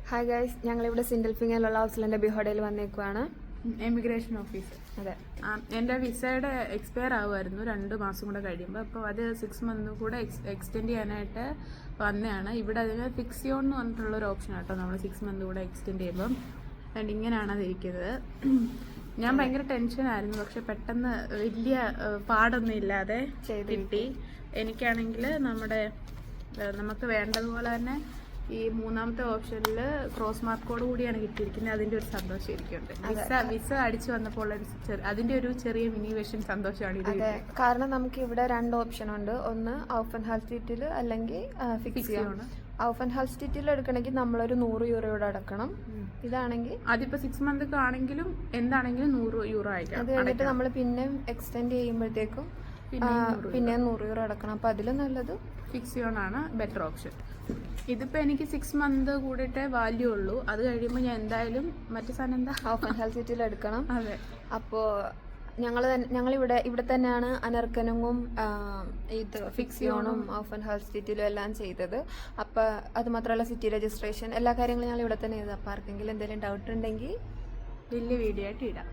Hi guys, ഞങ്ങളിവിടെ സിൻഡൽഫിങ്ങിലുള്ള ഹൗസിലെ ബിഹോഡയിൽ വന്നേക്കുവാണ്. Emigration office. അതെ, എൻ്റെ വിസയുടെ എക്സ്പയർ ആവുമായിരുന്നു 2 മാസം കൂടെ കഴിയുമ്പോൾ. അപ്പോൾ അത് 6 മന്ത് കൂടെ എക്സ്റ്റെൻഡ് ചെയ്യാനായിട്ട് വന്നതാണ്. ഇവിടെ അതിന് ഫിക്സ് യോൺ എന്ന് പറഞ്ഞിട്ടുള്ളൊരു ഓപ്ഷൻ ആട്ടോ. നമ്മൾ 6 മന്ത് കൂടെ എക്സ്റ്റെൻഡ് ചെയ്യുമ്പം ആൻഡ് ഇങ്ങനെയാണ് അതിരിക്കുന്നത്. ഞാൻ ഭയങ്കര ടെൻഷനായിരുന്നു, പക്ഷെ പെട്ടെന്ന് വലിയ പാടൊന്നും ഇല്ലാതെ കിട്ടി. എനിക്കാണെങ്കിൽ നമുക്ക് വേണ്ടതുപോലെ തന്നെ ഈ 3ാമത്തെ ഓപ്ഷനിൽ ക്രോസ് മാർക്കോട് കൂടിയാണ് കിട്ടിയിരിക്കുന്നത്. അതിൻ്റെ ഒരു സന്തോഷം എനിക്കുണ്ട്. വിസ അടിച്ചു വന്നപ്പോൾ അതിൻ്റെ ഒരു ചെറിയ മിനിവേഷൻ സന്തോഷമാണ് ഇത്. അതെ, കാരണം നമുക്ക് ഇവിടെ 2 ഓപ്ഷൻ ഉണ്ട്. ഒന്ന് ഔഫൻഹാൽസ്റ്റീറ്റിൽ അല്ലെങ്കിൽ ഫിക്സ് ആണ്. ഔഫൻഹാൽസ്റ്റീറ്റിൽ എടുക്കണമെങ്കിൽ നമ്മളൊരു €100 അടക്കണം. ഇതാണെങ്കിൽ അതിപ്പോൾ 6 മന്ത് ആണെങ്കിലും എന്താണെങ്കിലും €100 ആയിരിക്കും. അത് കഴിഞ്ഞിട്ട് നമ്മൾ പിന്നെ എക്സ്റ്റെൻഡ് ചെയ്യുമ്പോഴത്തേക്കും പിന്നെ €100 അടക്കണം. അപ്പം അതിലും നല്ലത് ഫിക്സ് ആണ് ബെറ്റർ ഓപ്ഷൻ. ഇതിപ്പോൾ എനിക്ക് 6 മന്ത് കൂടിയിട്ടേ വാല്യൂ ഉള്ളൂ. അത് കഴിയുമ്പോൾ ഞാൻ എന്തായാലും മറ്റു സാധനം എന്താ ഔഫൻഹാൽസ്റ്റീറ്റിൽ എടുക്കണം. അതെ, അപ്പോൾ ഞങ്ങളിവിടെ തന്നെയാണ് അനർക്കനുങ്ങും ഇത് ഫിക്സിയോണും ഔഫൻഹാൽസ്റ്റീറ്റിലും എല്ലാം ചെയ്തത്. അപ്പോൾ അത് മാത്രമല്ല സിറ്റി രജിസ്ട്രേഷൻ എല്ലാ കാര്യങ്ങളും ഞങ്ങൾ ഇവിടെ തന്നെ ചെയ്തത്. അപ്പോൾ ആർക്കെങ്കിലും എന്തെങ്കിലും ഡൗട്ട് ഉണ്ടെങ്കിൽ വലിയ വീഡിയോ ആയിട്ട് ഇടാം.